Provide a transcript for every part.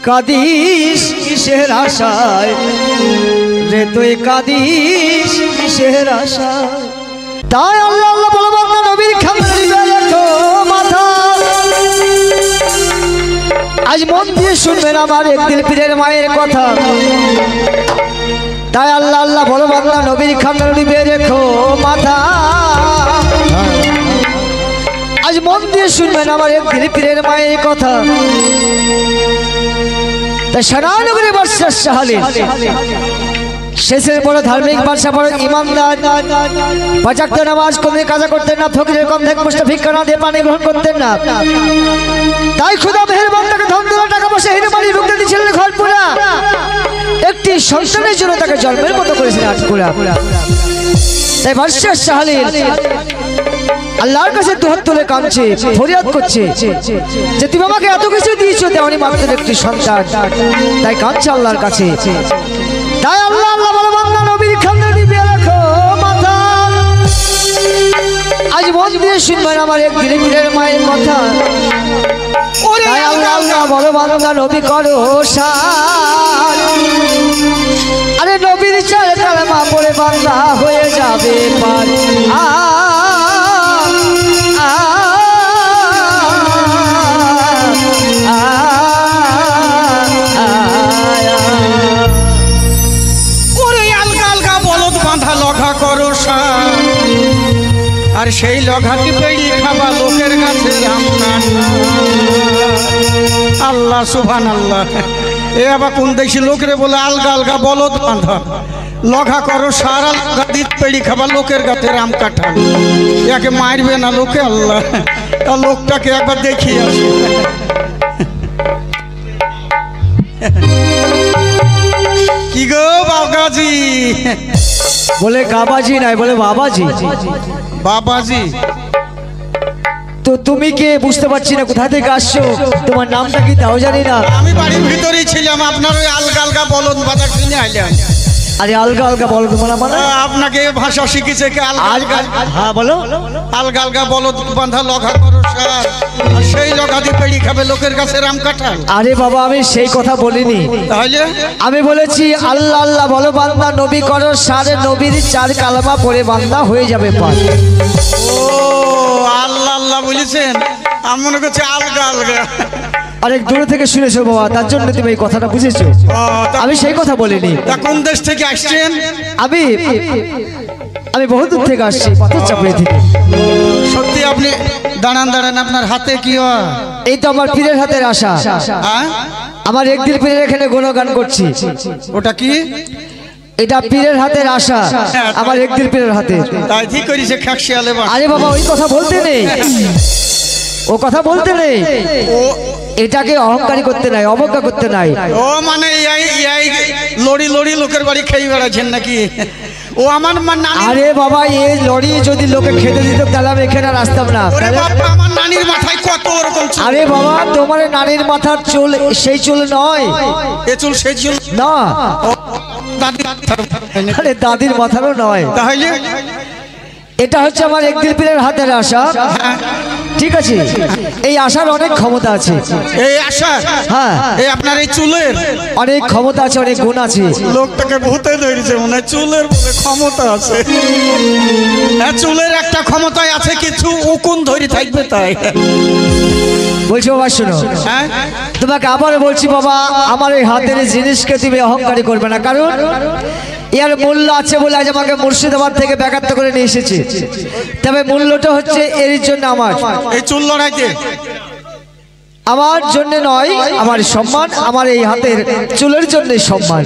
Cadiz কিসের আশায় রে তুই কাদিস কিসের আশায় তাই আল্লাহ আল্লাহ বলো বান্দা নবীর খামে রাখো মাথা আজ মন দিয়ে শুনবেন আমার একদিন পীরের মায়ের কথা তাই আল্লাহ আল্লাহ বলো বান্দা নবীর খামে রেখো মাথা আজ মন দিয়ে শুনবেন আমার একদিন পীরের মায়ের কথা তাই সারানগরে বাদশাহ শাহালিন শেষের বড় ধার্মিক বাদশাহ বড় ইমানদার পাঁচ ওয়াক্ত নামাজ কোনদিন কাজা করতেন না ফকিরের কম থেকে মুষ্টা ভিক্ষা না দিয়ে পানি গ্রহণ করতেন না তাই খোদা মেহেরবান তাকে ধন দৌলত টাকা পয়সা হিরে বাড়ি ঢুকতে দিয়েছিলেন ঘর পুরা একটি সন্তানের জন্য তাকে জন্মের মতো করেছিলেন আজ পুরা তাই বাদশাহ শাহালিন আল্লাহর কাছে দুহাত তুলে কাঁদছে ফরিয়াদ করছে যে তুমি আমাকে এত কিছু দিয়েছো দেওয়ানি মাত্র একটি সন্তান তাই কাঁদছে আল্লাহর কাছে তাই আল্লাহ আল্লাহ বলো বান্দা নবীর খামে নিবে রাখো মাথা আজ মন দিয়ে শুনবেন আমার এক দিনের পীরের মায়ের কথা তাই আল্লাহ আল্লাহ বলো বান্দা নবী করো সার আরে নবীর চার কালেমা পড়ে বান্দা হয়ে যাবে পার আর সেই লঘাটি পেড়ি খাবা লোকের কাছে আল্লাহ সুবহানাল্লাহ এ আবার কোন দেশি লোকরে বলে আলগা আলগা বলদ বাঁধা লঘা করো সারা গাদিত পেড়ি খাবা লোকের কাছে রাম কাঁঠাল একে মারবে না লোকে আল্লাহ তা লোকটাকে একবার দেখিয়ে আসে কি গো বাবাজি বলে গাবাজি নাই বলে বাবাজি বাবাজি তো তুমি কে বুঝতে পারছি না কোথা থেকে আসছো তোমার নামটা কি তাও জানি না আমি বাড়ির ভিতরেই ছিলাম আপনার ওই আলগা আলগা বলদ বাঁধা কিনে আইলাম আরে আলগা আলগা বলদ মানে আপনাকে ভাষা শিখেছে কে আলগা হ্যাঁ বলো আলগা আলগা বলদ বাঁধা লঘা করো সার আর সেই লঘা দিয়ে পেড়ি খাবে লোকের কাছে রাম কাঁঠাল আরে বাবা আমি সেই কথা বলিনি তাহলে আমি বলেছি আল্লাহ আল্লাহ বলো বান্দা নবী করো সারে নবীর চার কালেমা পড়ে বান্দা হয়ে যাবে পার ও আল্লাহ আল্লাহ বলেছেন আমি মনে করছি আলগা আলগা অনেক দূর থেকে শুনেছো বাবা তার জন্য তুমি এই কথাটা বুঝেছো আমি সেই কথা বলিনি তা কোন দেশ থেকে আসছেন আমি আমি বহু দূর থেকে আসছি পাথর চাপড়ি থেকে সত্যি আপনি দাঁড়ান দাঁড়ান আপনার হাতে কি হয় এই তো আমার পীরের হাতের আশা আমার একদিন পীরের এখানে গুণগান করছি ওটা কি এটা পীরের হাতের আশা আমার একদিন পীরের হাতে তাই ঠিক করেছে খাকশিয়ালে আরে বাবা ওই কথা বলতে নেই ও কথা বলতে নেই ও এটাকে অহংকারী করতে নাই অবজ্ঞা করতে নাই ও মানে এই লড়ি লড়ি লোকের বাড়ি খেয়ে বেড়াচ্ছেন নাকি ও আমার নানি আরে বাবা এই লড়ি যদি লোকে খেতে দিত তাহলে আমি এখানে আর আসতাম না আমার নানির মাথায় কত ওরকম চুল আরে বাবা তোমার নানির মাথার চুল সেই চুল নয় এ চুল সেই চুল না দাদি আরে দাদির মাথারও নয় তাহলে এটা হচ্ছে আমার একদিন পীরের হাতের আশা ঠিক আছে এই আশার অনেক ক্ষমতা আছে এই আশা হ্যাঁ এই আপনার এই চুলের অনেক ক্ষমতা আছে অনেক গুণ আছে লোকটাকে ভূতে ধরেছে মনে হয় চুলের বলে ক্ষমতা আছে হ্যাঁ চুলের একটা ক্ষমতায় আছে কিছু উকুন ধরে থাকবে তাই বলছি বাবা শোনো হ্যাঁ তোমাকে আবার বলছি বাবা আমার এই হাতের জিনিসকে তুমি অহংকারী করবে না কারণ এর মূল্য আছে বলে আজ আমাকে মুর্শিদাবাদ থেকে ব্যাঘাত করে নিয়ে এসেছে তবে মূল্যটা হচ্ছে এর জন্য আমার এই চুল লড়াইতে আমার জন্য নয় আমার সম্মান আমার এই হাতের চুলের জন্য সম্মান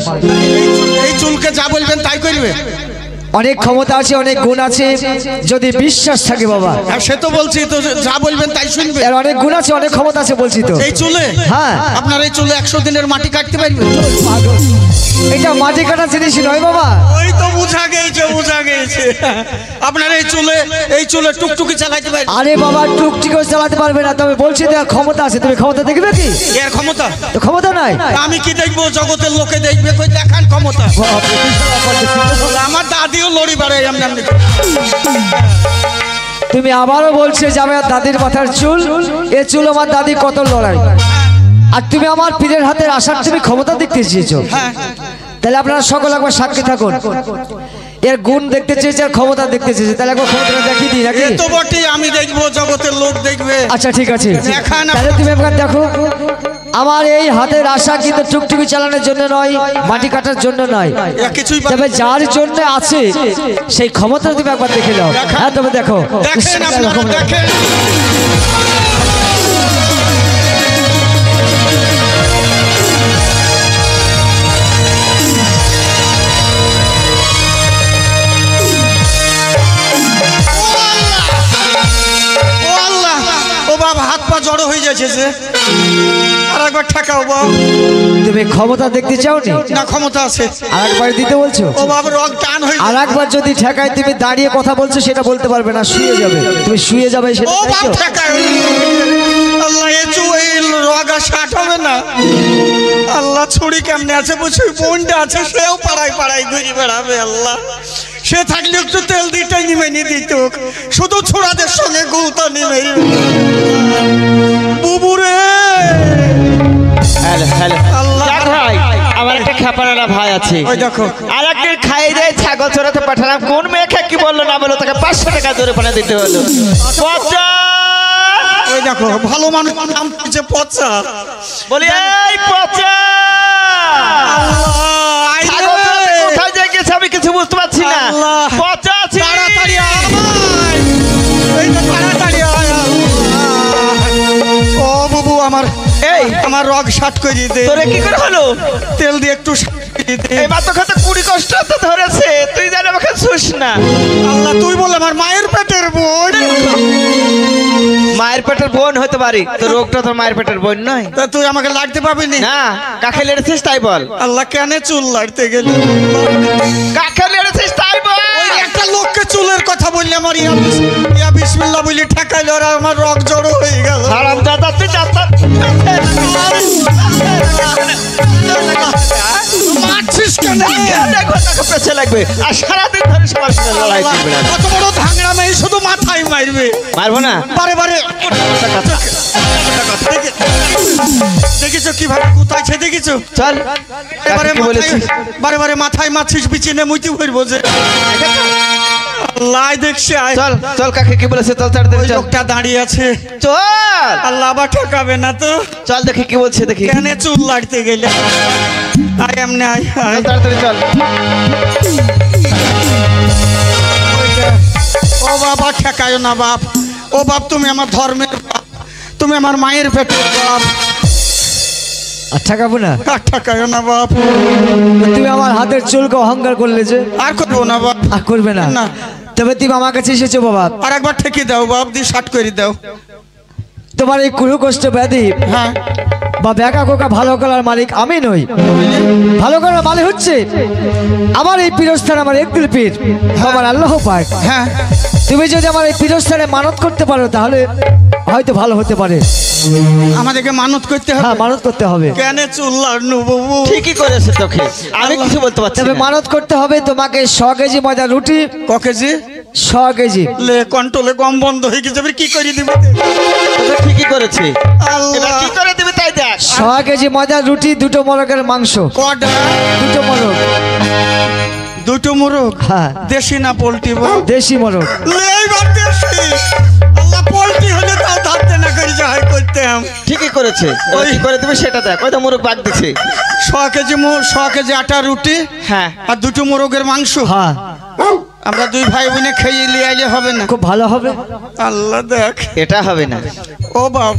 এই চুলকে যা বলবেন তাই করবে অনেক ক্ষমতা আছে অনেক গুণ আছে যদি বিশ্বাস থাকে বাবা সে তো বলছি তো যা বলবেন তাই শুনবে এর অনেক গুণ আছে অনেক ক্ষমতা আছে বলছি তো এই চুলে হ্যাঁ আপনার এই চুলে 100 দিনের মাটি কাটতে পারবে এটা মাটি কাটা জিনিস নয় বাবা ওই তো বুঝা গেছে আপনার এই চুলে টুকটুকি চালাতে পারবে আরে বাবা টুকটুকিও চালাতে পারবে না তবে বলছি দেখ ক্ষমতা আছে তুমি ক্ষমতা দেখবে কি এর ক্ষমতা তো ক্ষমতা নাই আমি কি দেখবো জগতের লোকে দেখবে কই দেখান ক্ষমতা আমার দাদিও লড়ি বাড়াই এমনি তুমি আবারও বলছো যে আমার দাদির মাথার চুল এ চুল আমার দাদি কত লড়াই আর তুমি আমার পীরের হাতের আশার তুমি ক্ষমতা দেখতে চেয়েছো। হ্যাঁ তাহলে আপনারা সকল একবার সাক্ষী থাকুন, এর গুণ দেখতে চেয়েছে আর ক্ষমতা দেখতে চেয়েছে, তাহলে একবার ক্ষমতাটা দেখিয়ে দিই নাকি? এ তো বটে, আমি দেখবো, জগতের লোক দেখবে। আচ্ছা ঠিক আছে, দেখান। তাহলে তুমি একবার দেখো। আমার এই হাতের আশা কিন্তু টুকটুকি চালানোর জন্য নয়, মাটি কাটার জন্য নয়, কিছুই তবে যার জন্য আছে সেই ক্ষমতা তুমি একবার দেখে নাও। হ্যাঁ তবে দেখো, দেখেন আপনারা, দেখেন। হাত পা জড়ো হয়ে যাচ্ছে যে, আর একবার ঠেকাও বাবা। তুমি ক্ষমতা দেখতে চাও না? ক্ষমতা আছে, আর একবার দিতে বলছো? ও বাবা রক টান হয়ে, আর একবার যদি ঠেকায় তুমি দাঁড়িয়ে কথা বলছো সেটা বলতে পারবে না, শুয়ে যাবে, তুমি শুয়ে যাবে সেটা। ও বাবা ঠেকায়, আল্লাহ এচু এই রগা শাট হবে না। আল্লাহ ছুরি কেমনে আছে বুঝি, বোনটা আছে সেও পাড়ায় পাড়ায় ঘুরে বেড়াবে। আল্লাহ সে থাকলে একটু তেল দিতে নিমে নি দিত, শুধু ছোড়াদের সঙ্গে গুলতা নিমে। বুবুরে ভাই, আমার একটা খেপানালা ভাই আছে, ওই দেখো, আর একদিন খাইয়ে দেয় ছাগল চড়াতে পাঠালাম, কোন মেয়েকে কি বললো না বললো, তাকে 500 টাকা জোরে পানা দিতে হলো। পচা, ওই দেখো ভালো মানুষ নাম দিচ্ছে পচা। বলি এই পচা, ছাগল চড়াতে কোথায় যে গেছে আমি কিছু বুঝতে পারছি না। পচা আছে, তাড়াতাড়ি আয়, এই তো তাড়াতাড়ি আয়। ও বুবু আমার, এই আমার রগ শাট করে দিতে। তোরে কি করে হলো? তেল দিয়ে একটু দিতে। এই মাত্র খাতে 20 কষ্ট তো ধরেছে, তুই জানি আমাকে শুস না। আল্লাহ তুই বলে আমার মায়ের পেটের বোন। মায়ের পেটের বোন হতে পারি, তো রোগটা তোর মায়ের পেটের বোন নয়। তা তুই আমাকে লাগতে পাবি না, কাকে লেড়েছিস তাই বল। আল্লাহ কেন চুল লাড়তে গেলি? কাকে লেড়েছিস তাই বল। ওই একটা লোককে চুলের কথা বললে আমার ইয়া বিসমিল্লাহ বলি ঠেকাইলো, আর আমার রগ জড়ো হয়ে গেল। হারাম দাদা তুই যাতা মারছিস কেন? পেছে লাগবে আর সারাদিন ধরে সবার সঙ্গে লড়াই করবে না। কত বড় ধাংরা মেয়ে, শুধু মাথায় মারবে। মারবো না, বারে বারে দেখিছো কিভাবে কোথায় দেখিছো? চল এবারে কি বলেছিস? বারে বারে মাথায় মারছিস, বিচিনে মুইতি হইবো যে। আল্লাহ দেখছে, চল চল, কাকে কি বলেছে? চল তাড়াতাড়ি ওই চল, লোকটা দাঁড়িয়ে আছে। চল আল্লাহ আবার ঠকাবে না তো? চল দেখি কি বলছে, দেখি কেন চুল লাড়তে গেলে। আয় এমনি আয়, আয়। চল তাড়াতাড়ি চল। ও বাবা ঠেকায় না বাপ, ও বাপ তুমি আমার ধর্মের বাপ, তুমি আমার মায়ের পেটের বাপ। আর ঠেকাবো না, আর ঠেকায় না বাপ। তুমি আমার হাতের চুলকে অহংকার করলে যে, আর করবো না বাপ, আর করবে না। না। তবে তুমি আমার কাছে এসেছো বাবা, আর একবার ঠেকে দাও বাপ, দিয়ে শার্ট করে দাও। তোমার এই কুরু কষ্ট ব্যাধি হ্যাঁ বা ব্যাকা কোকা ভালো করার মালিক আমি নই, ভালো করার মালিক হচ্ছে আমার এই পীরস্থান, আমার একদিল পীর, আমার আল্লাহ পাক। হ্যাঁ তুমি যদি আমার এই পীরস্থানে মানত করতে পারো তাহলে হয়তো ভালো হতে পারে। আমাদেরকে মানত করতে হবে। হ্যাঁ মানত করতে হবে। কেন চুল লাড়নু বাবু? ঠিকই করেছে তোকে, আমি কিছু বলতে পারছি তবে না। মানত করতে হবে তোমাকে 100 কেজি ময়দা রুটি, ক কেজি? 100 কেজি। লে কন্ট্রোলে কম বন্ধ হয়ে গেছে, এবার কি করে দিবে? তোকে ঠিকই করেছে, এবার আল্লাহ কি করে দিবি তাই দেখ। 100 কেজি ময়দা রুটি, 2টো মোরগের মাংস। কটা? 2টো মোরগ। 2টো মোরগ? হ্যাঁ দেশি না পোল্ট্রি? দেশি মোরগ। লে এইবার দেশি। আল্লাহ পোল্ট্রি হলে তাও ধরতে না করে যাই করতাম। ঠিকই করেছে, ওই কি করে দিবি সেটা দেখ। ওই তো মুরগ বাগ দিছে। 100 কেজি আটা রুটি, হ্যাঁ, আর 2টো মোরগের মাংস। হ্যাঁ আমরা 2 ভাই বোনে খেয়ে নিয়ে আইলে হবে না? খুব ভালো হবে। আল্লাহ দেখ, এটা হবে না। ও বাপ,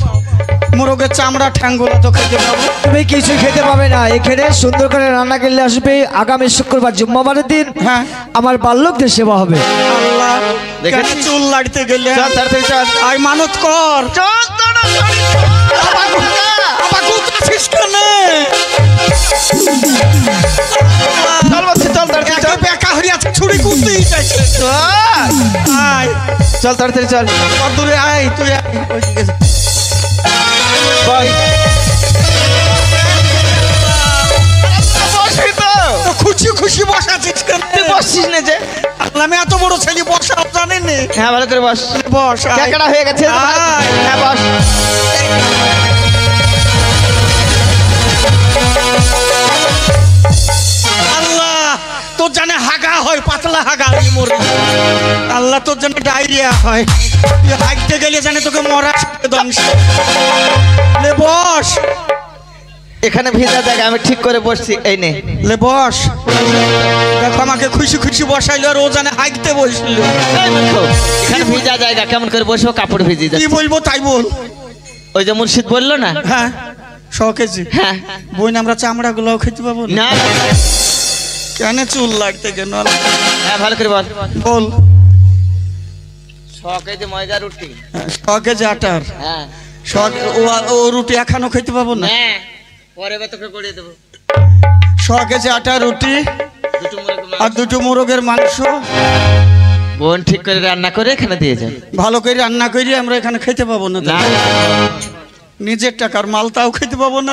মোরগের চামড়া ঠ্যাঙ্গুলো তো খেতে পাবো? তুমি কিছু খেতে পাবে না, এখানে সুন্দর করে রান্না করলে আসবে। আগামী শুক্রবার জুম্মাবারের দিন হ্যাঁ আমার বাল্যকদের সেবা হবে। আল্লাহ কেন দেখেছিস? চুল লাড়তে গেলে? চল তাড়াতাড়ি চল। আয় মানত কর। চল তাড়াতাড়ি আবার গুতাছিস কেন? চল বলছি, চল তাড়াতাড়ি একটা চল। বেকা হয়ে আছে, ছুরি কুলতেই চাইছে। চল আয় চল তাড়াতাড়ি চল। কত দূরে? আয় তুই আয়। ওইদিকে যা। বল। বসবি তো? তো খুশি খুশি বসাছিস কেন? তুই বসছিস না যে? আল্লাহ, আমি এত বড় ছেলে বসা জানেন নে। হ্যাঁ ভালো করে বস। বস আয়। ক্যাকড়া হয়ে গেছে। আয়। হ্যাঁ বস। আল্লাহ তোর জন্য ডায়রিয়া হয়, তুই হাঁটতে গেলে জানে তোকে মরা ধ্বংস। লে বস, এখানে ভিজা জায়গা, আমি ঠিক করে বসছি। এই নে, লে বস। দেখো আমাকে খুশি খুশি বসাইলো আর ও জানে হাঁটতে বসলো। এই দেখো, এখানে ভিজা জায়গা, কেমন করে বসবো? কাপড় ভিজে কি যাচ্ছে। বলবো তাই বল। ওই যে মুর্শিদ বললো না, হ্যাঁ 100 কেজি হ্যাঁ বই, আমরা চামড়া গুলাও খেতে পাবো না? না কেন চুল লাগতে কেন? হ্যাঁ ভালো করে বল। বল। 100 কেজি ময়দা রুটি। 100 কেজি আটার, হ্যাঁ 100 ও রুটি এখনো খেতে পাবো না? হ্যাঁ, পরে তোকে গড়িয়ে দেবো। 100 কেজি আটা রুটি দুটো মুরগি আর 2টো মোরগের মাংস বোন ঠিক করে রান্না করে এখানে দিয়ে যাবে। ভালো করে রান্না করি, আমরা এখানে খেতে পাবো না। না নিজের টাকার মাল তাও খেতে পাবো না।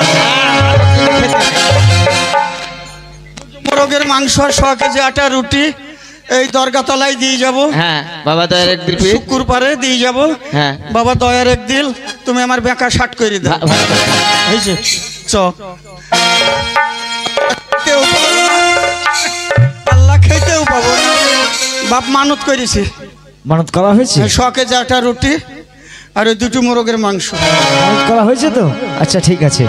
মোরগের মাংস আর 100 কেজি আটা রুটি এই দরগাতলায় দিয়ে যাব। হ্যাঁ বাবা দয়ার এক দিল শুক্রবারে দিয়ে যাব। হ্যাঁ বাবা দয়ার এক দিল, তুমি আমার বেকা শার্ট করে দাও। হয়েছে চ। আল্লাহ খেতেও পাবো না, বাপ মানত করেছে। মানত করা হয়েছে? 100 কেজি আটা রুটি আর ওই 2টো মোরগের মাংস মানত করা হয়েছে তো? আচ্ছা ঠিক আছে।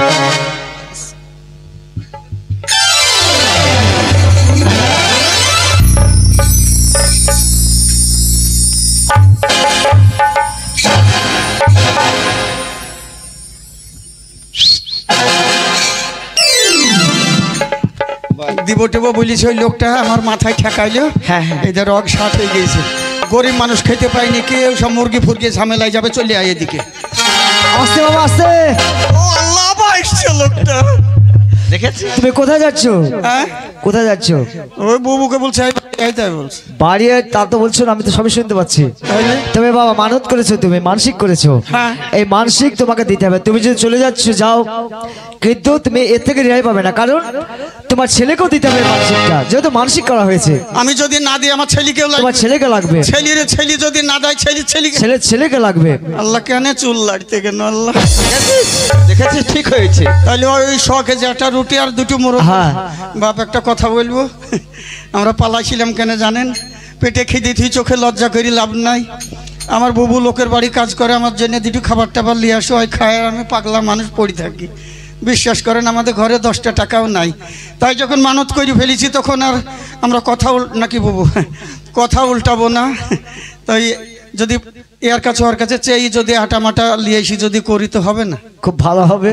দিব টেবো বলিস, ওই লোকটা আমার মাথায় ঠেকাইলো। হ্যাঁ হ্যাঁ এই যে রগ সাত হয়ে গিয়েছে, গরিব মানুষ খেতে পায়নি, কেউ সব মুরগি ফুরগি ঝামেলায় যাবে, চলে আয় এদিকে। আস্তে বাবা আস্তে। ও আল্লাহ, এসছে লোকটা। দেখেছি। তুমি কোথায় যাচ্ছ? হ্যাঁ কোথায় যাচ্ছ? ওই বুবুকে বলছে তাই বলছে। বাড়ি তা তো বলছো না, আমি তো সবই শুনতে পাচ্ছি। তাইলে? তবে বাবা মানত করেছো, তুমি মানসিক করেছো, হ্যাঁ। এই মানসিক তোমাকে দিতে হবে। তুমি যদি চলে যাচ্ছ যাও, কিন্তু তুমি এর থেকে রেহাই পাবে না, কারণ তোমার ছেলেকেও দিতে হবে মানসিকটা, যেহেতু মানসিক করা হয়েছে। আমি যদি না দিই আমার ছেলেকেও তোমার লাগবে, ছেলেকে লাগবে, ছেলে যদি না দেয় ছেলেকে। ছেলেকে লাগবে। আল্লাহ কেন চুল লাগতে কেন? আল্লাহ দেখেছিস ঠিক হয়েছে। তাহলে ওই 100 কেজি আটা রুটি আর 2টো মোরগ। হ্যাঁ। বাপ একটা কথা বলবো, আমরা পালাইছিলাম কেন জানেন? পেটে খিদে থুই, চোখে লজ্জা করি লাভ নাই। আমার বুবু লোকের বাড়ি কাজ করে, আমার জন্য 2টো খাবার টাবার নিয়ে আসো, ওই খায় আর আমি পাগলা মানুষ পড়ে থাকি। বিশ্বাস করেন আমাদের ঘরে 10টা টাকাও নাই। তাই যখন মানত করে ফেলেছি তখন আর আমরা নাকি বুবু কথা উল্টাবো না। তাই যদি এর কাছে ওর কাছে চেয়ে যদি আটা মাটা নিয়ে এসি যদি করি তো হবে না? খুব ভালো হবে।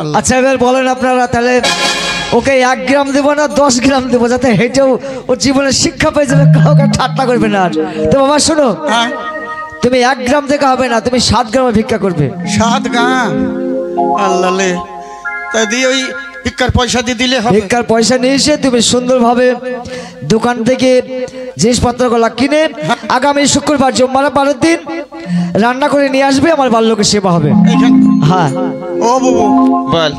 আল্লাহ। আচ্ছা এবার বলেন আপনারা, তাহলে ওকে 1 গ্রাম দেবো না 10 গ্রাম দেবো, যাতে হেঁটেও ও জীবনে শিক্ষা পেয়ে যাবে, কাউকে ঠাট্টা করবে না। তো বাবা শোনো, হ্যাঁ তুমি 1 গ্রাম থেকে হবে না, তুমি 7 গ্রামে ভিক্ষা করবে। 7 গ্রাম? আল্লাহ লে, তাই দিয়ে ওই ভিক্ষার পয়সা দিয়ে দিলে হবে? ভিক্ষার পয়সা নিয়ে এসে তুমি সুন্দরভাবে দোকান থেকে জিনিসপত্রগুলো কিনে আগামী শুক্রবার জুম্মার 12 দিন রান্না করে নিয়ে আসবে, আমার বাল্যকের সেবা হবে। এইখান হ্যাঁ ও বুবু, বল।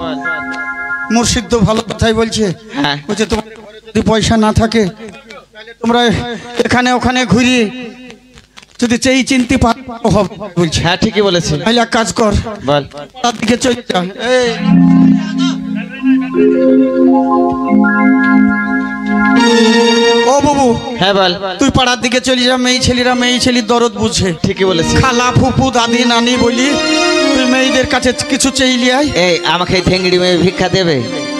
মুর্শিদ তো ভালো কথাই বলছে। হ্যাঁ বলছে তোমার যদি পয়সা না থাকে তাহলে তোমরা এখানে ওখানে ঘুরি যদি চেয়ে চিনতে পারো হবে বলছে। হ্যাঁ ঠিকই বলেছি। তাহলে এক কাজ কর, বল। তার দিকে চলে যা। এই ও বাবু, হ্যাঁ বল। তুই পাড়ার দিকে চলে যা, মেয়ে ছেলের দরদ বুঝে। ঠিকই বলেছি। খালা ফুপু দাদি নানি বলি তুই মেয়েদের কাছে কিছু চাইলি আয়। এই আমাকে এই ঠেঙ্গড়ি মেয়ে ভিক্ষা দেবে?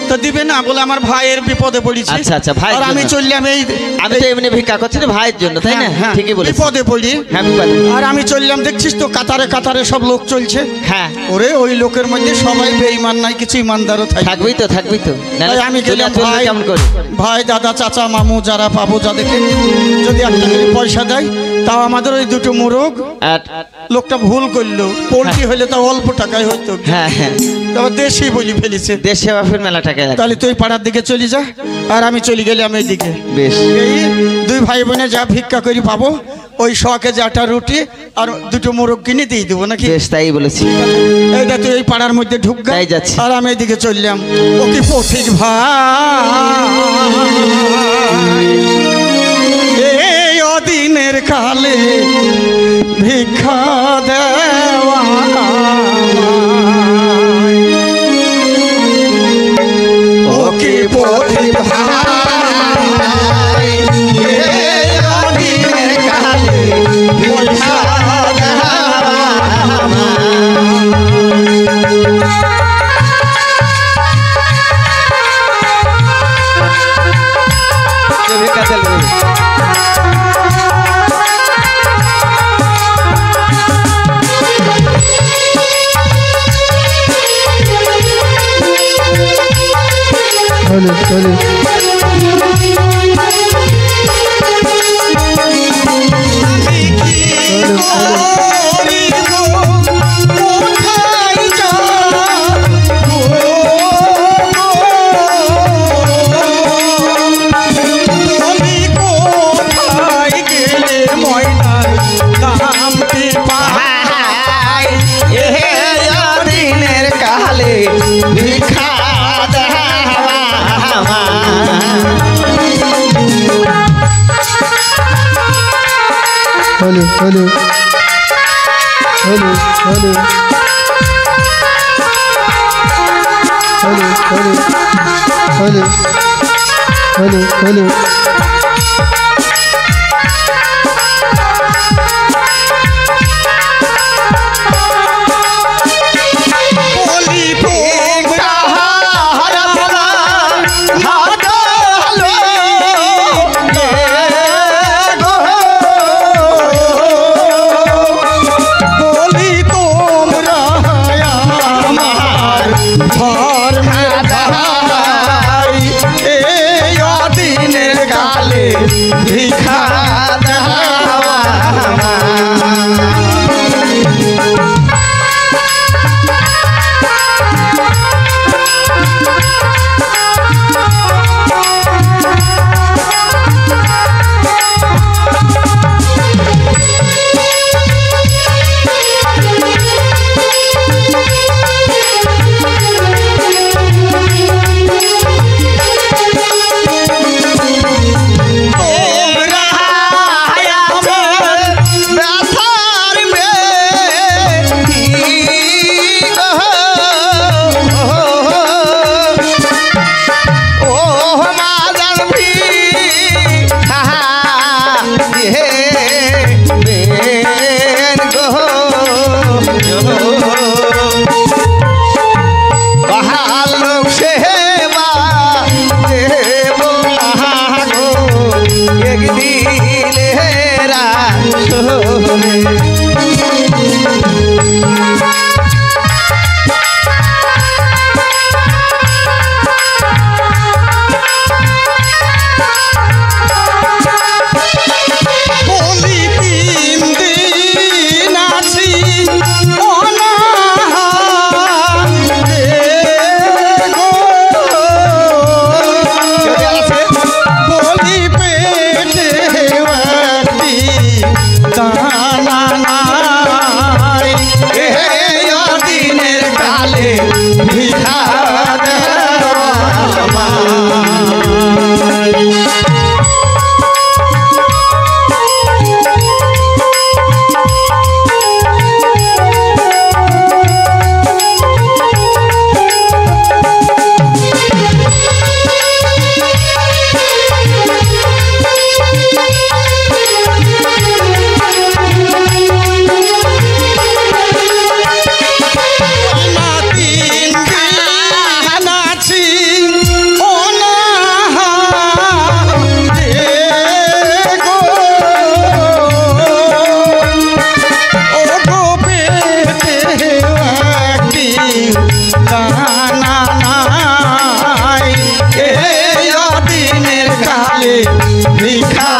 তো দিবে না, বলে আমার ভাইয়ের বিপদে পড়েছি। আচ্ছা আচ্ছা, ভাই আর আমি চললাম এই আমি তো এমনি ভিক্ষা করছি না ভাইয়ের জন্য, তাই না? হ্যাঁ, ঠিকই বলেছি। বিপদে পড়ি। হ্যাঁ বিপদে। আর আমি চললাম, দেখছিস তো কাতারে কাতারে সব লোক চলছে। হ্যাঁ ওরে ওই লোকের মধ্যে সবাই বেঈমান নাই, কিছু ইমানদারও থাকে। থাকবি তো তাই আমি গেলাম, ভাই কেমন করে ভাই দাদা চাচা মামু যারা পাবো যাদেরকে যদি একটা করে পয়সা দেয়, তাও আমাদের ওই 2টো মোরগ। লোকটা ভুল করলো, পোল্ট্রি হলে তাও অল্প টাকায় হতো, হ্যাঁ হ্যাঁ তারপর দেশি বলি ফেলেছে। দেশ সেবা ফের মেলা টাকা লাগে। তাহলে তুই পাড়ার দিকে চলে যা, আর আমি চলে গেলাম এই দিকে। বেশ। এই 2 ভাই বোনে যা ভিক্ষা করি পাবো, ওই 100 কেজি আটা রুটি আর 2টো মোরগ কিনে দিয়ে দেবো নাকি? বেশ তাই বলেছি। এইটা তুই এই পাড়ার মধ্যে ঢুক গা, তাই যাচ্ছি। আর আমি এদিকে চললাম। ও কি পথিক ভাই, এই অদিনের কালে ভিক্ষা দেওয়া ও কি পথিক ভাই, এই অদিনের কালে চলে চলে দিনের কালে ভিক্ষা হলো হলো হলো হলো হলো হলো হলো হলো ভিক্ষা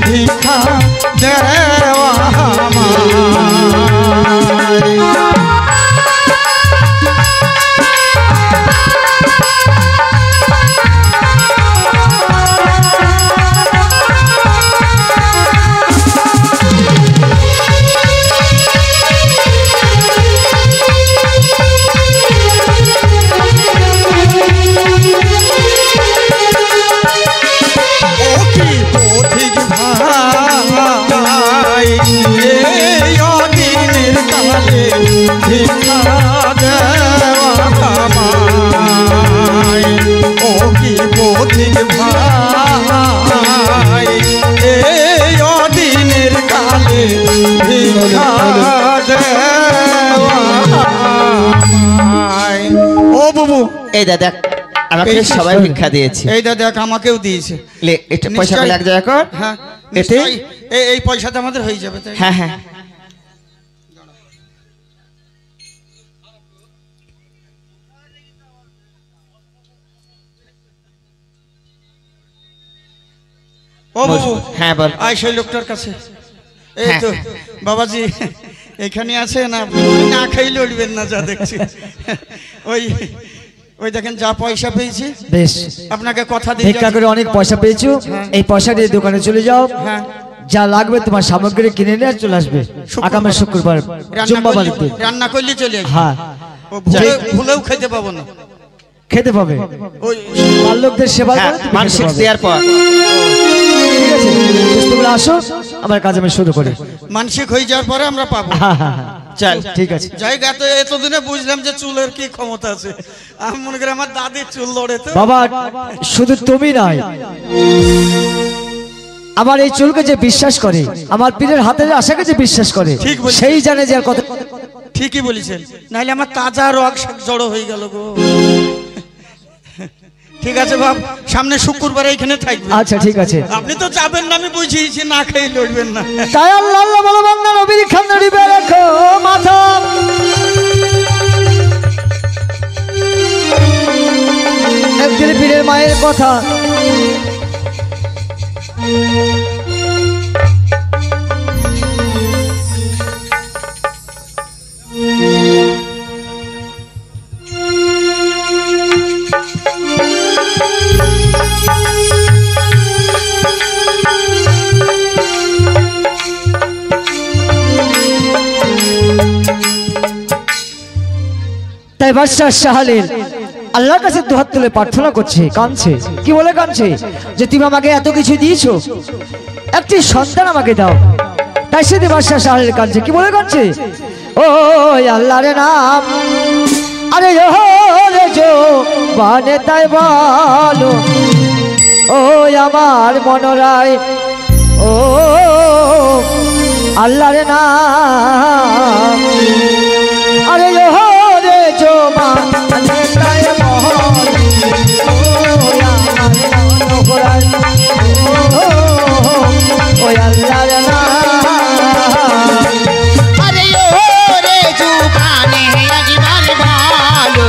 ভিক্ষা দেওয়া আমার এই দা দেখ আমাকে সবাই ভিক্ষা দিয়েছে এই দা দেখ আমাকেও দিয়েছে লে এটা পয়সা নিশ্চয়ই। এক জায়গা কর হ্যাঁ এতে? নিশ্চয়ই। এই পয়সাতে আমাদের হয়ে যাবে তাই হ্যাঁ হ্যাঁ ও বাবু হ্যাঁ বল আয় সেই লোকটার কাছে এই হ্যাঁ, তো হ্যাঁ। বাবাজি এখানে আছেন আপনি না খাইলে উঠবেন না যা দেখছি ওই ওই দেখেন যা পয়সা পেয়েছি বেশ আপনাকে কথা দিয়ে ভিক্ষা করে অনেক পয়সা পেয়েছো এই পয়সা দিয়ে দোকানে চলে যাও হ্যাঁ যা লাগবে তোমার সামগ্রী কিনে নিয়ে চলে আসবে আগামী শুক্রবার জুম্মা বাড়িতে রান্না করলে চলে আসবে হ্যাঁ ও ভুলেও খেতে পাবো না খেতে পাবে ওই বাল্যকদের সেবা হ্যাঁ করে তুমি খেতে মানসিক পাবে। দেওয়ার পর ঠিক আছে বেশ, তোমরা আসো আমার কাজ আমি শুরু করি মানসিক হয়ে যাওয়ার পরে আমরা পাবো হ্যাঁ হ্যাঁ হ্যাঁ চল ঠিক আছে জায়গা তো এতদিনে বুঝলাম যে চুলের কি ক্ষমতা আছে আমি মনে করি আমার দাদির চুল লড়ে তো বাবা শুধু তুমি নাই আমার এই চুলকে যে বিশ্বাস করে আমার পীরের হাতের আশাকে যে বিশ্বাস করে ঠিক বলেছেন। সেই জানে যে আর কত ঠিকই বলেছেন নাহলে আমার তাজা রগ জড়ো হয়ে গেল গো ঠিক আছে বাপ সামনে শুক্রবার এখানে থাকবে আচ্ছা ঠিক আছে আপনি তো যাবেন না আমি বুঝিয়েছি না খেয়ে লড়বেন না তাই আল্লাহ আল্লাহ বলো বান্দা নবীর খান্না দিবে রাখো মাথা একদিন পীরের মায়ের কথা তাই বাদশাহ শাহালিন আল্লাহর কাছে দুহাত তুলে প্রার্থনা করছে কাঁদছে কি বলে কাঁদছে যে তুমি আমাকে এত কিছু দিয়েছো একটি সন্তান আমাকে দাও তাই সে বাদশাহ শাহালিন কাঁদছে কি বলে কাঁদছে ও আল্লাহর নাম আরে ও রে জো বানে তাই বলো ও আমার মনোরায় ও আল্লাহর নাম আরে ও রে জো বানে তাই বলো ও আমার মনোরায় ও আল্লাহর নাম अरे ओ रे जुबाने अजमल बोलो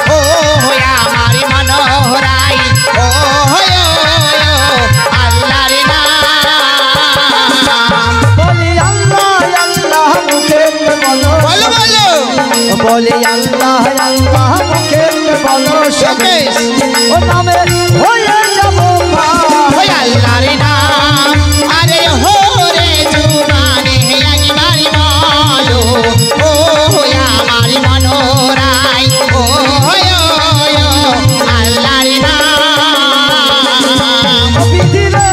ओ होया हमारी मनोहराई ओ होयो अल्लाह रे नाम বলি আল্লাহ আল্লাহ মুখে বলো बोलो बोलो বলি আল্লাহ আল্লাহ মুখে বলো সবে ও নামে হয়ে যাব होया अल्लाह रे नाम अरे हो रे जुबाने अजमल बोलो ओ होया हमारी मनोहराई ओ होयो अल्लाह रे नाम বিধিরে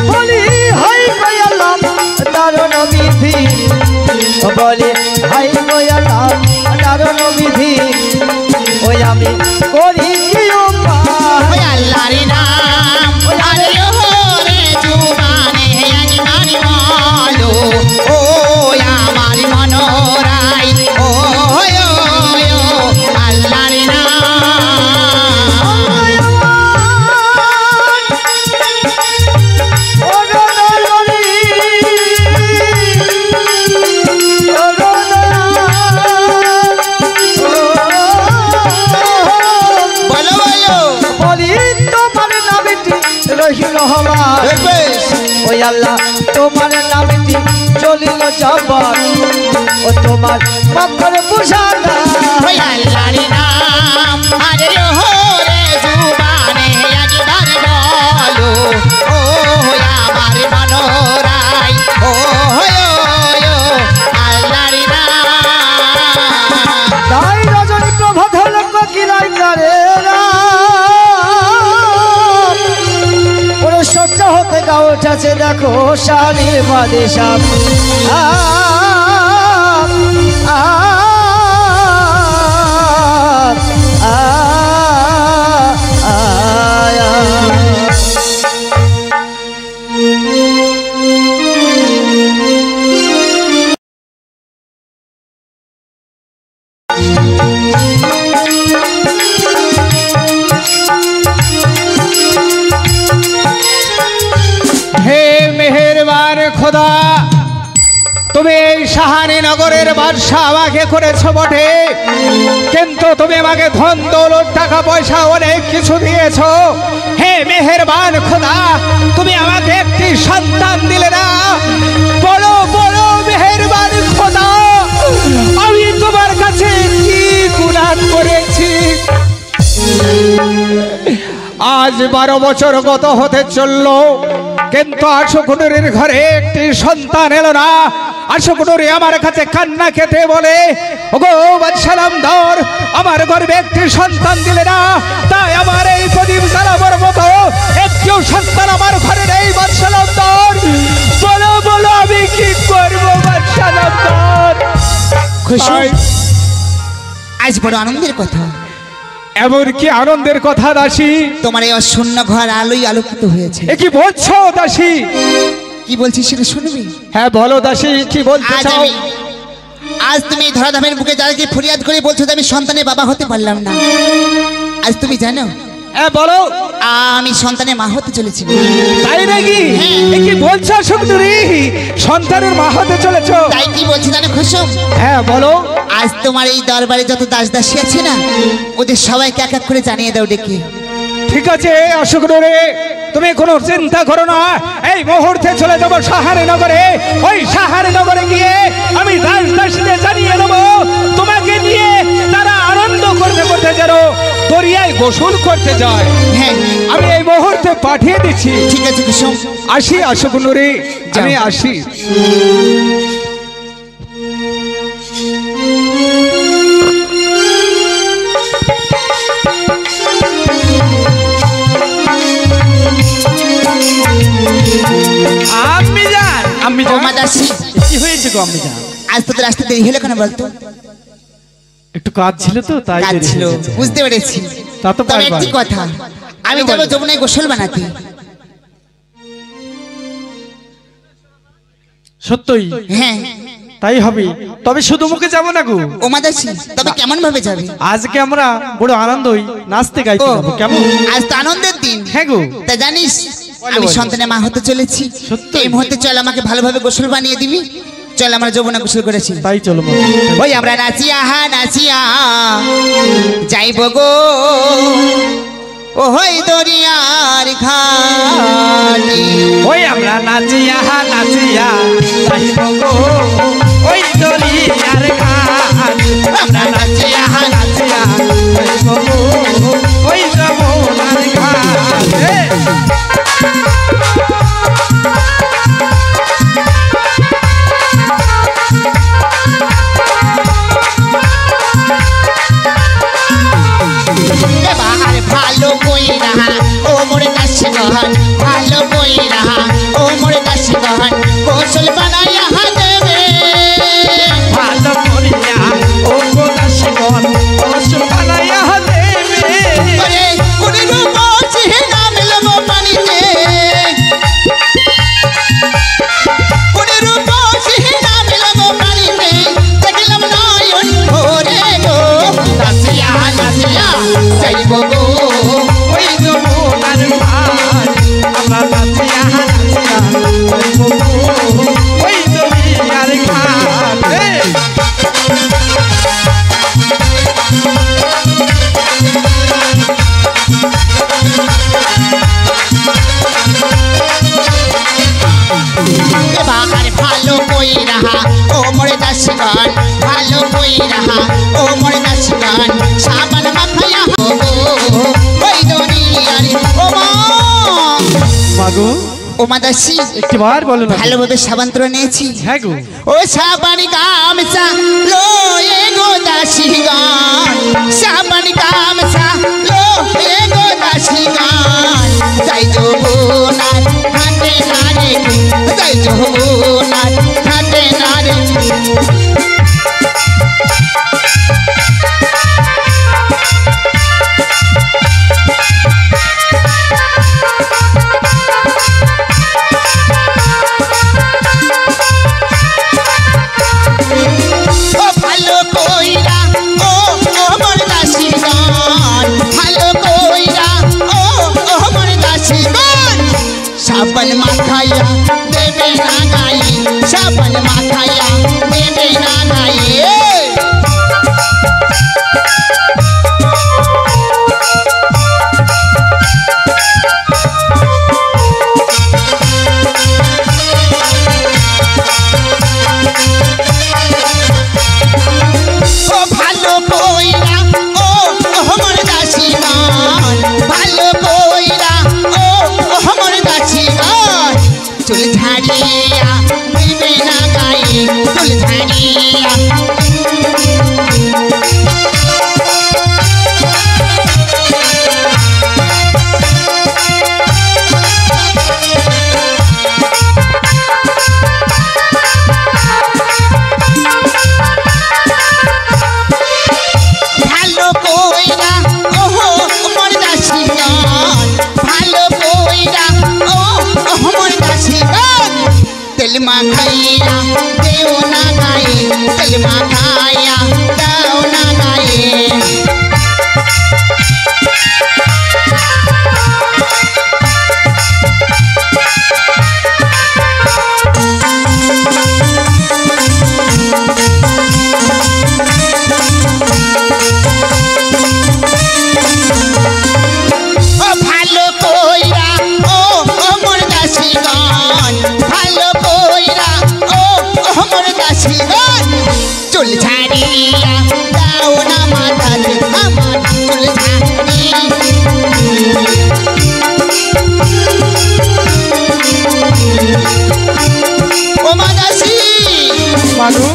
বলি হাই গয়ালাম দারুণ বিধি বলি হাই গয়ালাম দারুণ বিধি ওই আমি করি কি উপায় ওই আল্লাহর নাম আরে ও রে জুবানে আজমানি বলো ও আমার মনোরাই ও আল্লাহর নাম বলো বলো ওই আল্লাহ তোমার নামটি চলিল জবান ও তোমার মকর বুঝানা ওই আল্লাহর নাম আরে ও রে জুবানে আজবার বলো ও আমার মনোরাই ও আল্লাহর নাম তাই রজনী প্রভাত হল কিরাই করে ওরে সহ্য হতে গা উঠেছে দেখো শালির বাদে সাপ সাহানি নগরের বাদশা আমাকে করেছো বটে, কিন্তু তুমি আমাকে ধন দৌলত টাকা পয়সা অনেক কিছু দিয়েছো। হে মেহেরবান খোদা, তুমি আমাকে একটি সন্তান দিলে না। বড় বড় মেহেরবান খোদা, আমি তোমার কাছে কি গুনাহ করেছি? আজ 12 বছর গত হতে চললো, কিন্তু আশুকুনুরের ঘরে একটি সন্তান এলো না। আশুকুনুরি আমার কাছে কান্না খেতে বলে, ওগো বাদশাহ ধর, আমার গর্ভে একটি সন্তান দিলে না, তাই আমার এই প্রদীপ জ্বালাবার মতো একটিও সন্তান আমার ঘরে নেই। বাদশাহ ধর, বলো বলো আমি কি করবো বাদশাহ ধর? খুশি, আজ বড় আনন্দের কথা। এমন কি আনন্দের কথা দাসী? তোমার এই অশূন্য ঘর আলোই আলোকিত হয়েছে। এ কি বলছো দাসী? কি বলছি সেটা শুনবি? হ্যাঁ বলো দাসী, কি বলতে চাও? আজ তুমি ধরাধামের বুকে যাকে ফরিয়াদ করে বলছো যে আমি সন্তানের বাবা হতে পারলাম না, আজ তুমি জানো হ্যাঁ বলো, আমি সন্তানের মা হতে চলেছি। তাই নাকি? এ কি বলছো সুন্দরী? সন্তানের মা হতে চলেছো? তাই কি বলছি জানো খুশম? হ্যাঁ বলো। আজ তোমার এই দরবারে যত দাস দাসী আছে না, ওদের সবাইকে এক এক করে জানিয়ে দাও ডেকে। ঠিক আছে অশোক রে, তুমি কোনো চিন্তা করো না। এই মুহূর্তে চলে যাবো সাহারি নগরে। ওই সাহারি নগরে গিয়ে আমি দাস দাসীদের জানিয়ে দেবো তোমাকে নিয়ে তারা আনন্দ করতে করতে যেন দরিয়ায় গোসল করতে যায়। হ্যাঁ, আমি এই মুহূর্তে পাঠিয়ে দিচ্ছি। ঠিক আছে কুসুম, আসি অশোক রে, আমি আসি। কি হয়েছে গো আম্মি জান? আজ তোদের আসতে দেরি হলো কেন বলতো? একটু কাজ ছিল তো, তাই কাজ দেরি ছিল, হয়ে গেছে। বুঝতে পেরেছি। তা তো তবে পারবা। একটি কথা, আমি যাবো যমুনায় গোসল বানাতে। সত্যই? হ্যাঁ তাই হবে, তবে শুধু মুখে যাবো না গো। ও মাদাসী, তবে কেমন ভাবে যাবে? আজকে আমরা বড় আনন্দই নাচতে গাইতে যাবো, কেমন? আজ তো আনন্দের দিন। হ্যাঁ গো। তা জানিস আমি সন্তানের মা হতে চলেছি। সত্যি? এই মুহূর্তে চল আমাকে ভালোভাবে গোসল বানিয়ে দিবি। চল আমরা যমুনা গোসল করেছি। তাই চলো মা। ওই আমরা নাচিয়া নাচিয়া যাইব গো ওই দরিয়ার ঘাটে। ওই আমরা নাচিয়া নাচিয়া যাইব গো ওই দরিয়ার ঘাট। আমরা নাচিয়া নাচিয়া যাইব গো ওই যমুনার ঘাট। এবার ভালো কই রাহা ও মোরে দাসগণ, ভালো কই রাহা ও মোরে দাসগণ, গোসল বানাইয়া দেবে। ভালো করিয়া ও গো দাসগণ গোসল বানাইয়া দেবে। ওরে ওরে রূপসী নাম লব পানিতে, ওরে রূপসী নাম লব পানিতে, দেখলাম নয়ন ভরে গো। নাচিয়া নাচিয়া যাইব গো ওই যমুনার ঘাট। আমরা নাচিয়া নাচিয়া যাইব গো ওই দরিয়ার ঘাট। এবার ভালো কই রাহা ও মোরে দাসগণ, ভালো কই রাহা ও মোরে দাসগণ, সাবান মাখাইয়া হো ওই দরিয়ার। ও মা, মাগো ও মা দাসী, একটিবার বলো না। ভালোভাবে সাবান তুলে নিয়েছি। হ্যাঁ গো। ও সাবান গামছা লয়ে গো দাসীগণ, সাবান গামছা লয়ে গো দাসীগণ, যাই যমুনার ঘাটে নারে, যাই যমুনার ঘাটে নারে। ও ভালো কইরা ও মোর দাসীগণ, ভালো কইরা ও মোর দাসীগণ, সাবান মাখাইয়া দেবে না গায়ে, সাবান মাখাইয়া দেও না গায়ে তেল মাখাইয়া দাও না গায়ে চুল ছাড়িয়া দাও না মাথাতে আমার চুল ছাড়িয়া ও মাদাসি মাগো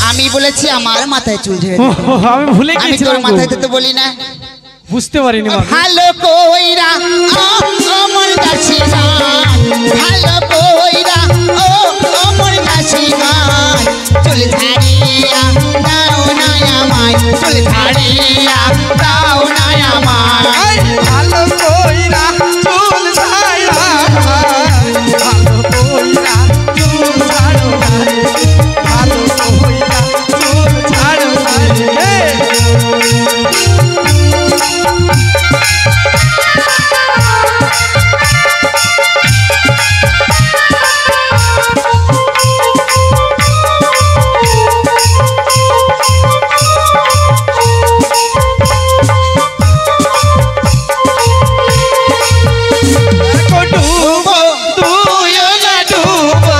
আমি বলেছি আমার মাথায় চুল ঝেড়ে ও, আমি ভুলে আমি গেছিলাম তোর গো। মাথায় তো বলি না বুঝতে পারিনি মাগো ভালো কইরা আমার দাসি ভালো কইরা ও আমার দাসি চুল ছাড়িয়া দাও না আমায় চুল ছাড়িয়া দাও না আমায় ভালো কইরা চুল ছাড়া ভালো কইরা চুল ছাড়ো না রে, ভালো কইরা চুল ছাড়ো না রে। ডুবো তুইও না ডুবো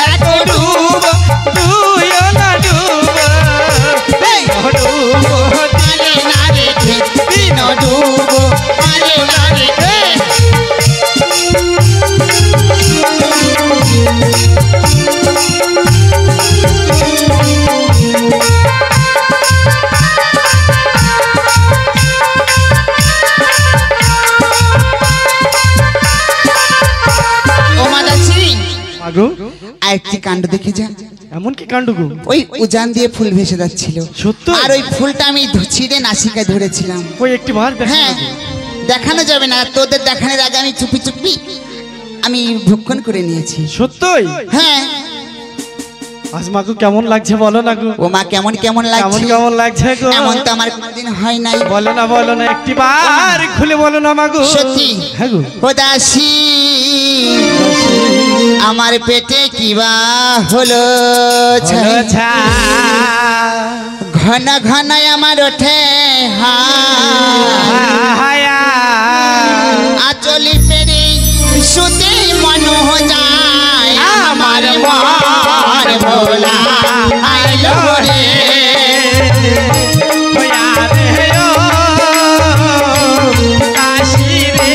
এক ডুবো তুইও না ডুবো ডুবো আরে না রে দিন ডুবো আরে না রে ও মাদাসি মাগো আরেকটি কাণ্ড দেখে যা এমন কি কাণ্ড গো ওই উজান দিয়ে ফুল ভেসে যাচ্ছিল সত্য? আর ওই ফুলটা আমি ছিঁড়ে নাসিকায় ধরেছিলাম ওই একটি বার দেখা হ্যাঁ দেখানো যাবে না তোদের দেখানোর আগে আমি চুপি চুপি আমি ভক্ষণ করে নিয়েছি সত্যই হ্যাঁ আজ মাগো কেমন লাগছে বলো না গো ও মা কেমন কেমন কেমন লাগছে কেমন লাগছে গো এমন তো আমার কোনদিন হয় নাই বলো না একটি বার খুলে বলো না মাগো সত্যি হ্যাঁ গো ও দাসী আমার পেটে কিবা হলো ছাই। হলো ছা। ঘন ঘন আমার ওঠে হায়া। আচলি পেরে শুতে মন যায় আমার মন ভোলা আইলো রে ওয়া রে ও কাশী রে।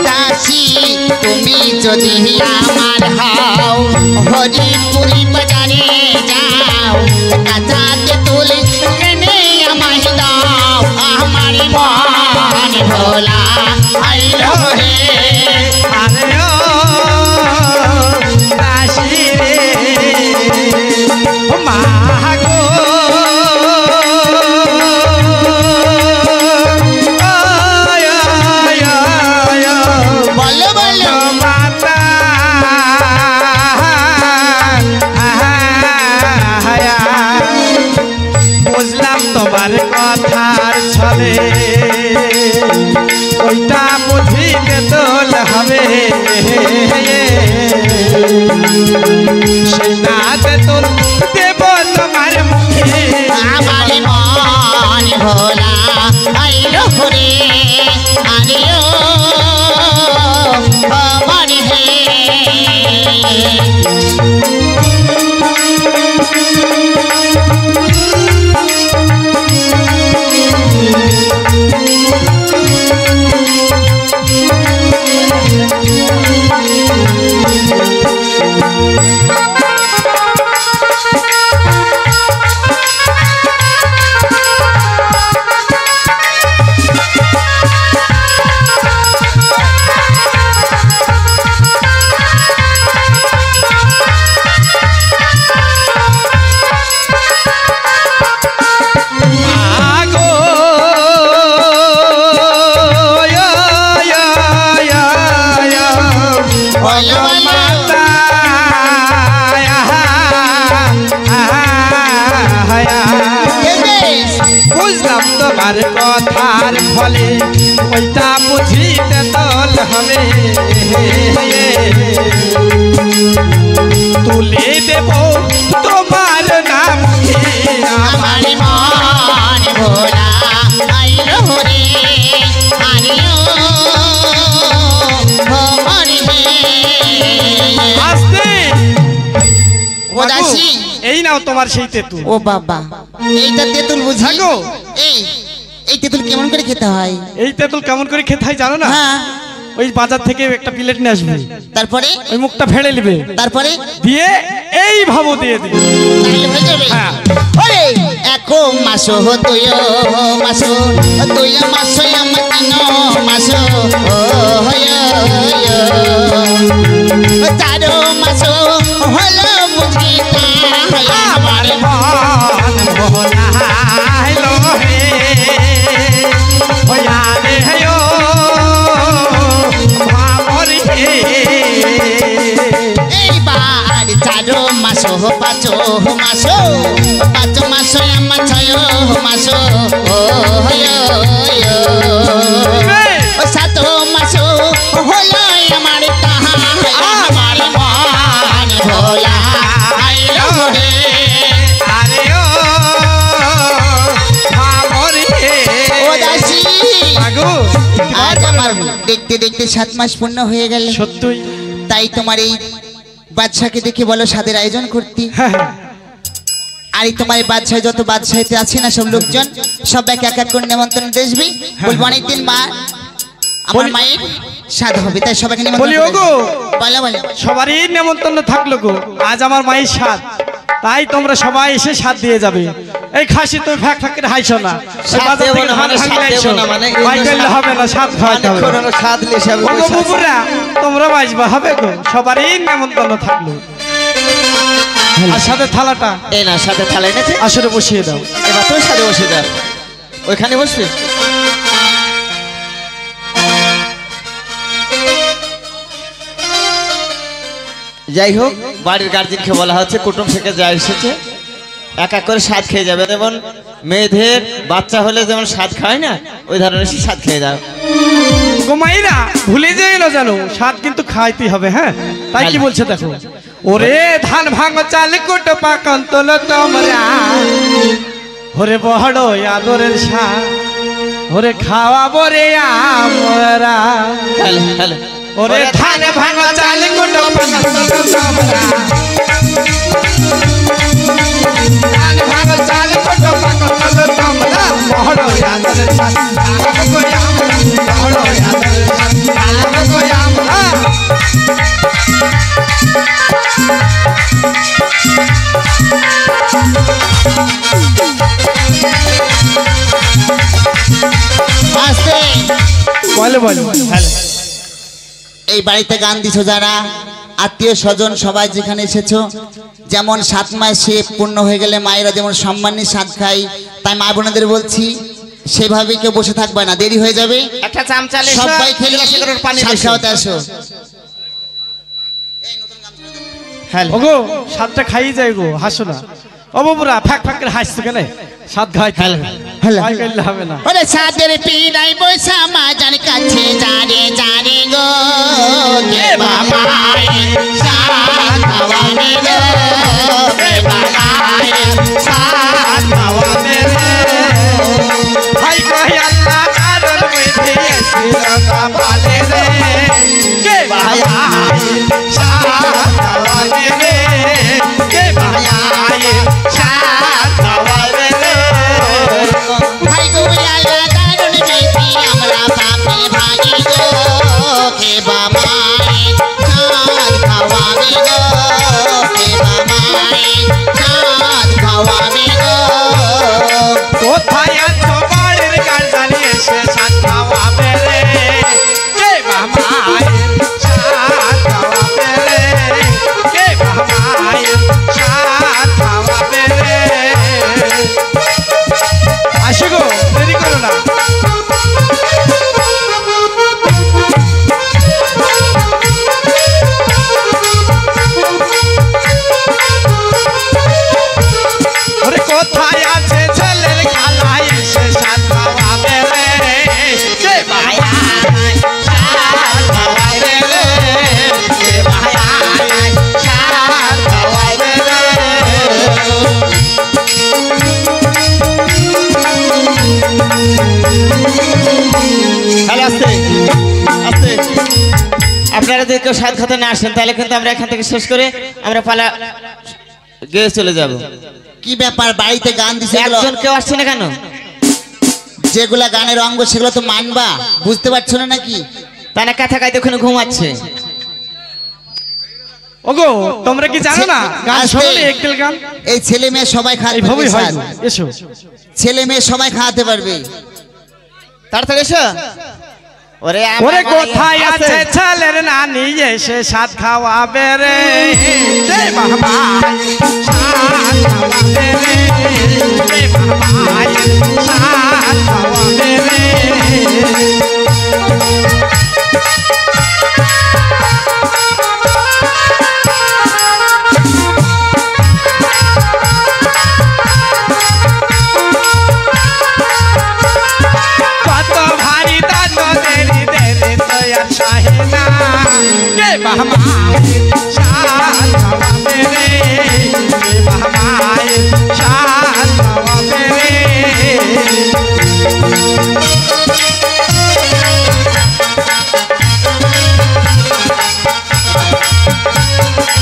দাসী তুমি যদি আমার হাও হরিপুরি বাজারে যাও কাঁচাতে তুলে এনে আমায় দাও আমার মন ভোলা আইলো রে আরে ও কাশী রে। ও মা গো আয় আয় আয় বলো বলো মাতা বুঝলাম তোমার কথার ছলে ওইটা বুঝিতে তোল হবে সেটাতে তোল দেব তোমার মুখে আমার মন ভোলা আইলো রে আরে ও আমার হে বলো, বলো। মাতা বুঝলাম তোমার কথার ফলে ওইটা বুঝিতে তল হবে তুলে দেব তোমার নাম আমার মন ভোলা আইলো রে আনিও ভোমরি হে আসতে ও দাসী এই নাও তোমার সেই তেঁতুল। ও বাবা এইটা তেঁতুল বুঝি থাকো। এই এই তেঁতুল কেমন করে খেতে হয়? এই তেঁতুল কেমন করে খেতে হয় জানো না? হ্যাঁ ওই বাজার থেকে একটা প্লেট নিয়ে আসবে, তারপরে ওই মুখটা ফেড়ে নিবে, তারপরে দিয়ে এই ভাবো দিয়ে দিবে, তাহলে হয়ে যাবে। হ্যাঁ। ওরে একো মাসো তুই মাসো তুই মাসো আমার তিন মাসো চারো মাসো হলো বুঝি আমার মন ভোলাইলো হে ওয়ালে হেও ভাবরি হে এইবার চারো মাসো পাঁচো মাসো পাঁচ মাসো আমার ছয় মাসো সাত মাসো হলো আমার তাহা আমার মন ভোলা আইলো রে আরে ও ভাবরি হে ও দাসী আগো আজ আমার দেখতে দেখতে 7 মাস পূর্ণ হয়ে গেল। সত্যই তাই তোমার এই বাদশাকে দেখে বলো স্বাদের আয়োজন করতে। হ্যাঁ আর এই তোমার এই বাদশায় যত বাদশাহিতে আছে না সব লোকজন সবাইকে এক এক করে নিমন্ত্রণ দেশবি বলবো অনেকদিন মা আমার মায়ের স্বাদ হবে তাই সবাইকে বলি নিমন্ত্রণ ওগো বলো বলো সবারই নেমন্তন্ন থাকলো গো, আজ আমার মায়ের স্বাদ, তাই তোমরা সবাই এসে স্বাদ দিয়ে যাবে। এই খাসি তুমি ফ্যাক ফ্যাক করে হাইছো না, ওই বাজার দেবো থেকে না, ধান মানে ভাঙলে স্বাদ আইছো। দেবো না, মানে মাই করলে হবে না, স্বাদ খাওয়াতে হবে। কোনো স্বাদ হিসাবে ওগো বুবুরা তোমরা বাজবা হবে গো, সবারই নেমন্তন্ন থাকলো। আর সাথে থালাটা এই না সাথে থালা এনেছে, আসরে বসিয়ে দাও। এবার তোর সাথে বসে যা, ওইখানে বসবে। যাই হোক বাড়ির গার্জিয়ানকে বলা হচ্ছে কুটুম থেকে যা এসেছে এক এক করে স্বাদ খেয়ে যাবে, যেমন মেয়েদের বাচ্চা হলে যেমন স্বাদ খায় না ওই ধরনের স্বাদ খেয়ে যাও। গো মাইরা ভুলে যেও না জানো, স্বাদ কিন্তু খাইতেই হবে। হ্যাঁ তাই কি বলছে দেখো, ওরে ধান ভাঙো চাল কুটো পাকন তোলো তোমরা, ওরে বড় আদরের স্বাদ, ওরে খাওয়াবো রে আমরা, হ্যালো হ্যালো ওরে ধান ভাঙো চাল কুটো পাকন তোলো তোমরা, ধান ভাঙো চাল কুটো পাকন তোলো তোমরা, বড় আদরের স্বাদ খাওয়াবো রে আমরা, বড় আদরের স্বাদ খাওয়াবো রে আমরা। আস্তে বলো বলো এই বাড়িতে গান দিছো যারা আত্মীয় স্বজন সবাই যেখানে এসেছো, যেমন 7 মাসে পূর্ণ হয়ে গেলে মায়েরা যেমন সম্মানী স্বাদ খায়, তাই মা বোনদের বলছি সেভাবে কেউ বসে থাকবে না, দেরি হয়ে যাবে। একটা চামচা সবাই খেলে পানি স্বাদ খাওয়াতে আসো। হ্যালো ওগো স্বাদটা খাইয়ে যায় গো, হাসো না। ও বাবুরা ফ্যাক ফ্যাক করে হাসছো কেন, স্বাদ খাই হ্যালো হ্যালো খাই করলে হবে না। ওরে সাদের পিড়াই বৈশা মাজার কাছে যারে যারে গো কে বাবা সাদ খাওয়াবে গো কে বাবা সাদ খাওয়াবে হাই কই আল্লাহ কারণ মধ্যে এসে কাপালে রে, কে ভাই স্বাদ খাওয়াবে রে, কে ভাই স্বাদ খাওয়াবে রে। ভাই গো আল্লাহ দারুণ বেটি আমরা বাপে ভাগি গো কে বাবা সাদ খাওয়াবে গো কে বাবা সাদ খাওয়াবে গো কোথায় আছো বাড়ির গার্জানি এসে স্বাদ খাওয়াবে রে, যদি কেউ সাত খাতে না আসেন তাহলে কিন্তু আমরা এখান থেকে শেষ করে আমরা পালা গিয়ে চলে যাব। কি ব্যাপার বাড়িতে গান দিছে একজন কেউ আসছে না কেন? যেগুলা গানের অঙ্গ সেগুলো তো মানবা, বুঝতে পারছো না নাকি? তারা কথা গাইতে ওখানে ঘুমাচ্ছে। ওগো তোমরা কি জানো না গান আস্তে। শোনালে একদিল গান এই ছেলে মেয়ে সবাই খাওয়াতে এইভাবেই পারবে হয় স্যার। এসো ছেলে মেয়ে সবাই খাওয়াতে পারবে। তাড়াতাড়ি এসো। ওরে আমার ওরে ভাই কোথায় আছে ছেলের নানি এসে সাত খাওয়াবে রে রে বাবা সাত খাওয়াবে রে রে বাবা সাত খাওয়াবে রে। কত ভারী দান দেরি দেরি তৈয়ার চাহে না কে বাবা সাত খাওয়াবে রে কে বাবা সাত খাওয়াবে রে।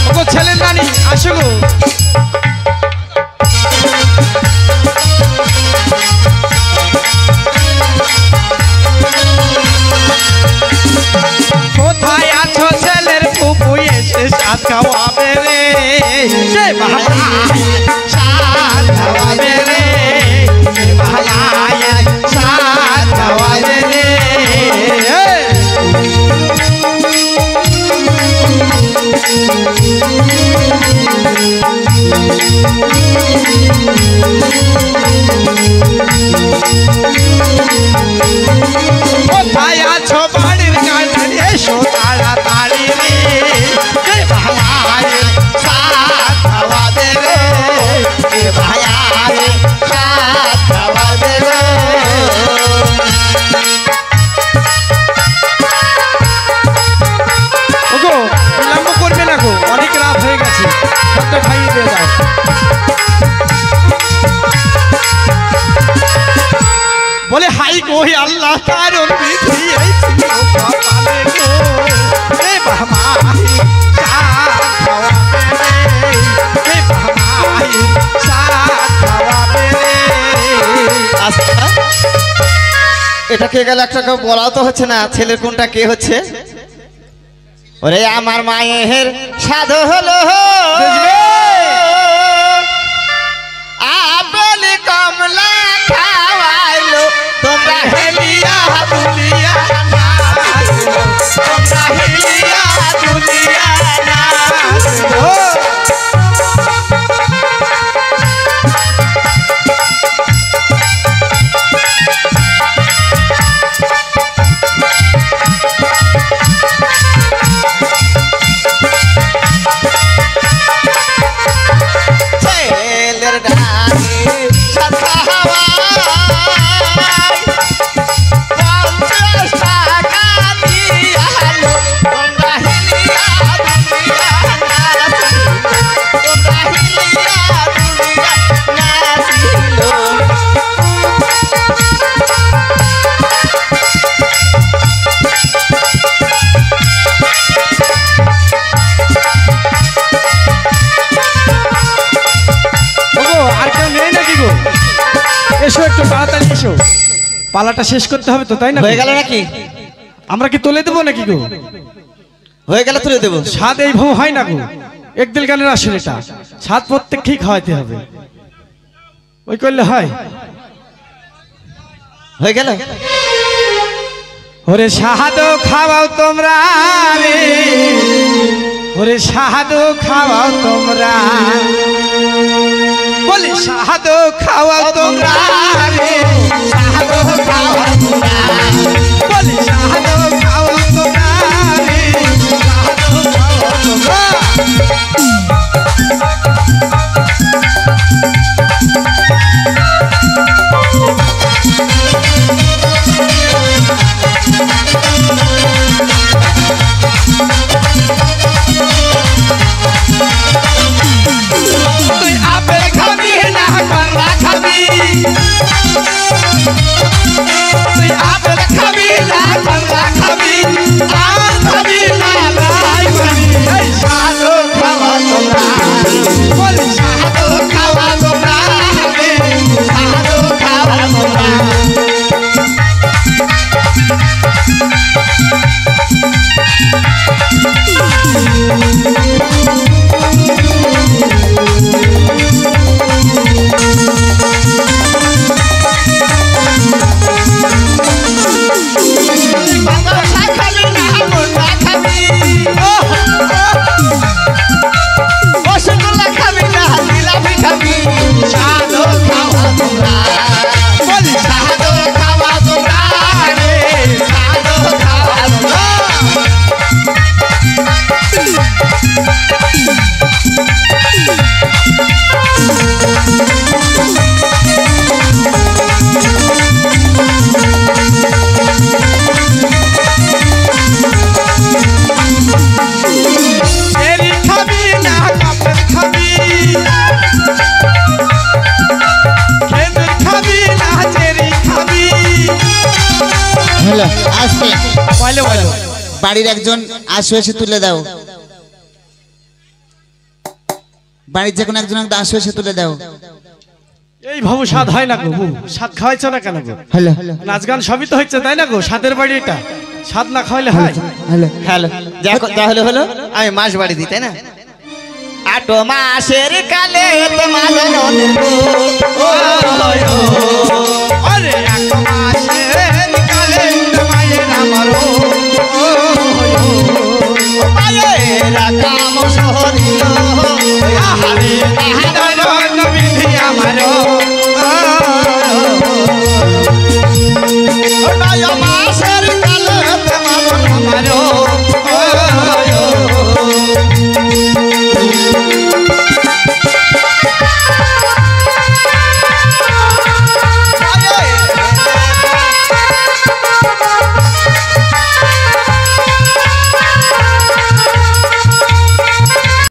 ওগো ছেলের নানি আসো গো। কোথায় আছো ছেলের ফুপু এসে সাত খাওয়াবে রে কে বাবা সাত খাওয়াবে রে কে বাবা সাত খাওয়াবে রে। কোথায় আছো বাড়ির গার্ডেন এসো তাড়াতাড়ি রে কে ভাই সাত খাওয়াবে রে কে ভাই সাত খাওয়াবে রে। ওগো বিলম্ব করবে না গো, অনেক রাত হয়ে গেছে, একটা খাইয়ে দিয়ে দাও। বলে হাই গো হে আল্লাহ কারণ বিধি এই ছিল কপালে গো রে বাবা সাত খাওয়াবে রে রে বাবা সাত খাওয়াবে রে। আচ্ছা, এটা কে গেল একটা কেউ বলা তো হচ্ছে না ছেলের কোনটা কে হচ্ছে। ওরে আমার মায়ের সাধু হলো আপেল কমলা খাওয়াইলো তোমরা হেলিয়া দুলিয়া নাচলো, তোমরা হেলিয়া দুলিয়া নাচলো। ছেলের ডাকে সাত খাওয়াই, 50 টাকা দিয়ালো, তোমরা হেলিয়া দুলিয়া নাচলো, তোমরা হেলিয়া দুলিয়া নাচলো। ওগো আর কেউ নেই নাকি গো? এসো একটু তাড়াতাড়ি এসো, পালাটা শেষ করতে হবে তো তাই না? হয়ে গেল নাকি? আমরা কি তুলে দেবো নাকি গো? হয়ে গেল তুলে দেবো। স্বাদ এই ভাবে হয় না গো, একদিল গানের আসলে এটা স্বাদ প্রত্যেক ঠিক খাওয়াইতে হবে, ওই করলে হয়। হয়ে গেল। ওরে সাহাদো খাওয়াও তোমরা রে, ওরে সাহাদো খাওয়াও তোমরা, বলি সাহাদো খাওয়াও তোমরা রে, সাহাদো খাওয়াও তোমরা, বলি সাহাদো খাওয়াও তোমরা রে, সাহাদো খাওয়াও তোমরা। তুই আপেল খাবি না কমলা খাবি, তুই আপেল খাবি চেরি খাবি না কাপের খাবি, খেজুর খাবি না চেরি খাবি। হ্যালো আসতে বলো বলো। বাড়ির একজন আসো এসে তুলে দাও, বাড়ির যে কোনো একজন আসো এসে তুলে দাও। এই ভাবু স্বাদ হয় না গো, স্বাদ খাওয়াইছো না কেন গো? হ্যালো নাচ গান সবই তো হচ্ছে তাই না গো? স্বাদের বাড়ি এটা, স্বাদ না খাওয়াইলে হয়? হ্যালো হ্যালো তাহলে হলো আমি মাস বাড়ি দিই তাই না? আটো মাসের কালে তোমার ননের গো, আরে এক মাসের কালে মায়ের আমারও মায়েরা কাম সহরিল, আহারে বিধি আমারও